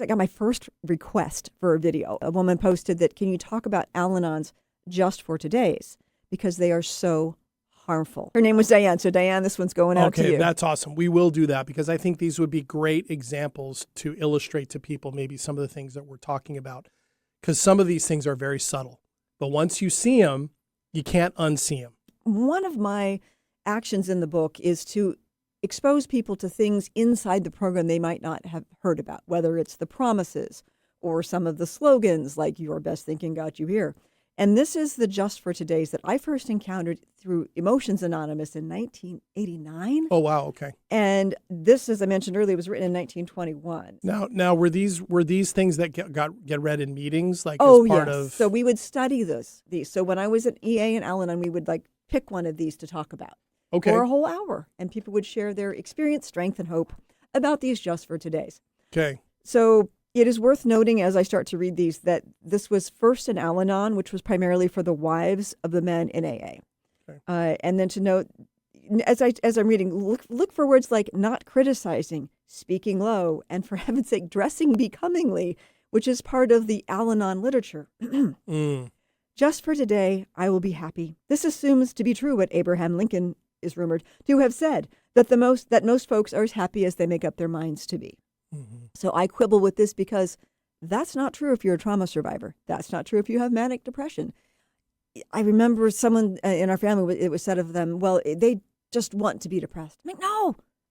I got my first request for a video. A woman posted that, can you talk about Al-Anons just for today's? Because they are so harmful. Her name was Diane. So Diane, this one's going out to you. Okay, that's awesome. We will do that because I think these would be great examples to illustrate to people maybe some of the things that we're talking about. Because some of these things are very subtle. But once you see them, you can't unsee them. One of my actions in the book is to expose people to things inside the program they might not have heard about, whether it's the promises or some of the slogans like your best thinking got you here. And this is the Just for Today's that I first encountered through Emotions Anonymous in 1989. Oh, wow. Okay. And this, as I mentioned earlier, was written in 1921. Now were these things that get read in meetings, like Oh, as part yes. of? So we would study these. So when I was at EA and Al-Anon, we would like pick one of these to talk about. Okay. For a whole hour. And people would share their experience, strength, and hope about these Just for Today's. Okay. So it is worth noting as I start to read these that this was first an Al-Anon, which was primarily for the wives of the men in AA. Okay. And then to note, as I'm reading, look for words like not criticizing, speaking low, and for heaven's sake, dressing becomingly, which is part of the Al-Anon literature. Just for today, I will be happy. This assumes to be true what Abraham Lincoln is rumored to have said, that most folks are as happy as they make up their minds to be. Mm-hmm. So I quibble with this because that's not true if you're a trauma survivor. That's not true if you have manic depression. I remember someone in our family, it was said of them, well, they just want to be depressed. I'm like,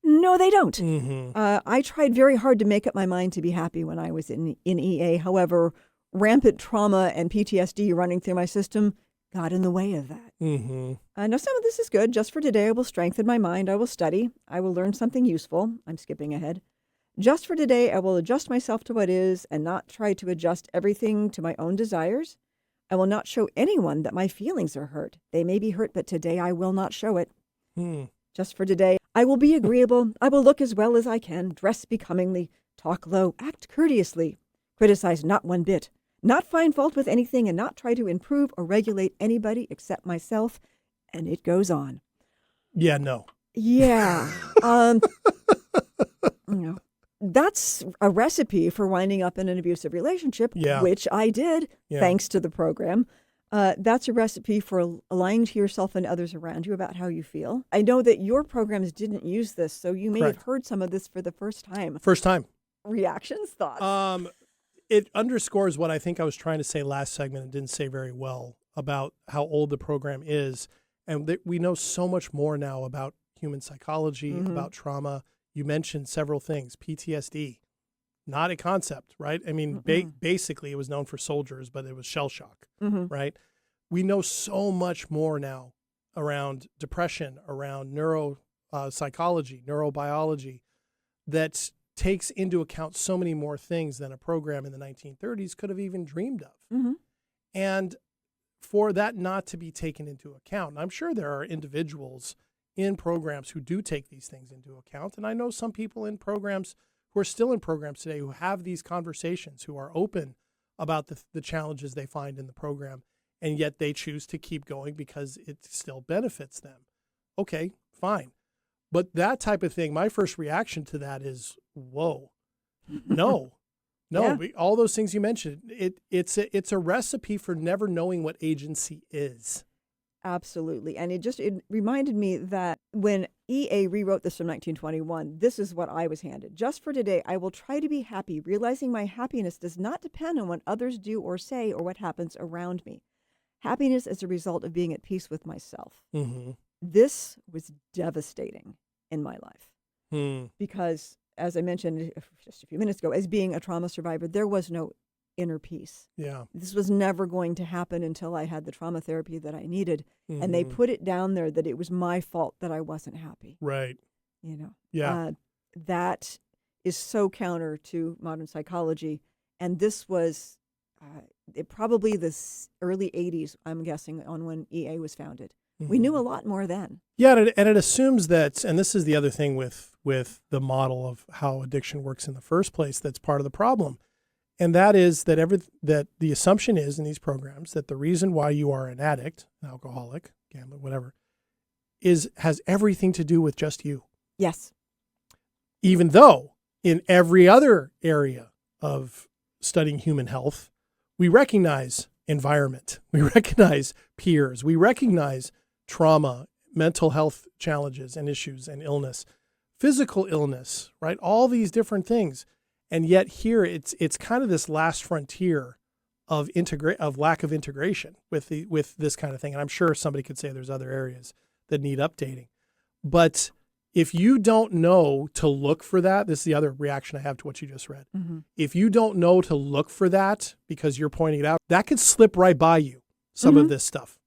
no, they don't. Mm-hmm. I tried very hard to make up my mind to be happy when I was in EA. However, rampant trauma and PTSD running through my system got in the way of that. Mm-hmm. Now, some of this is good. Just for today, I will strengthen my mind. I will study. I will learn something useful. I'm skipping ahead. Just for today, I will adjust myself to what is and not try to adjust everything to my own desires. I will not show anyone that my feelings are hurt. They may be hurt, but today I will not show it. Just for today, I will be agreeable. I will look as well as I can, dress becomingly, talk low, act courteously, criticize not one bit, not find fault with anything, and not try to improve or regulate anybody except myself. And it goes on. Yeah, no. Yeah. That's a recipe for winding up in an abusive relationship, which I did, thanks to the program. That's a recipe for lying to yourself and others around you about how you feel. I know that your programs didn't use this, so you may have heard some of this for the first time. First time. Reactions, thoughts? It underscores what I think I was trying to say last segment and didn't say very well about how old the program is. And we know so much more now about human psychology, about trauma. You mentioned several things. PTSD, not a concept, right? I mean, basically it was known for soldiers, but it was shell shock, right? We know so much more now around depression, around neuropsychology, neurobiology, that takes into account so many more things than a program in the 1930s could have even dreamed of. And for that not to be taken into account, and I'm sure there are individuals in programs who do take these things into account. And I know some people in programs who are still in programs today who have these conversations, who are open about the challenges they find in the program, and yet they choose to keep going because it still benefits them. Okay, fine. But that type of thing, my first reaction to that is, whoa, no. All those things you mentioned, it's a recipe for never knowing what agency is. Absolutely. And it reminded me that when EA rewrote this from 1921, this is what I was handed. Just for today, I will try to be happy, realizing my happiness does not depend on what others do or say or what happens around me. Happiness is a result of being at peace with myself. This was devastating in my life because, as I mentioned just a few minutes ago, as being a trauma survivor, there was no inner peace. Yeah. This was never going to happen until I had the trauma therapy that I needed. And they put it down there that it was my fault that I wasn't happy. Right. Yeah. That is so counter to modern psychology. And this was probably the early 80s, I'm guessing, on when EA was founded. We knew a lot more then. Yeah, and it assumes that, and this is the other thing with the model of how addiction works in the first place, that's part of the problem. And that is that the assumption is in these programs that the reason why you are an addict, an alcoholic, gambler, whatever, has everything to do with just you. Yes. Even though in every other area of studying human health, we recognize environment, we recognize peers, we recognize trauma, mental health challenges and issues and illness, physical illness, right? All these different things. And yet here it's kind of this last frontier of lack of integration with this kind of thing. And I'm sure somebody could say there's other areas that need updating. But if you don't know to look for that, this is the other reaction I have to what you just read. Mm-hmm. If you don't know to look for that because you're pointing it out, that could slip right by you, some Mm-hmm. of this stuff.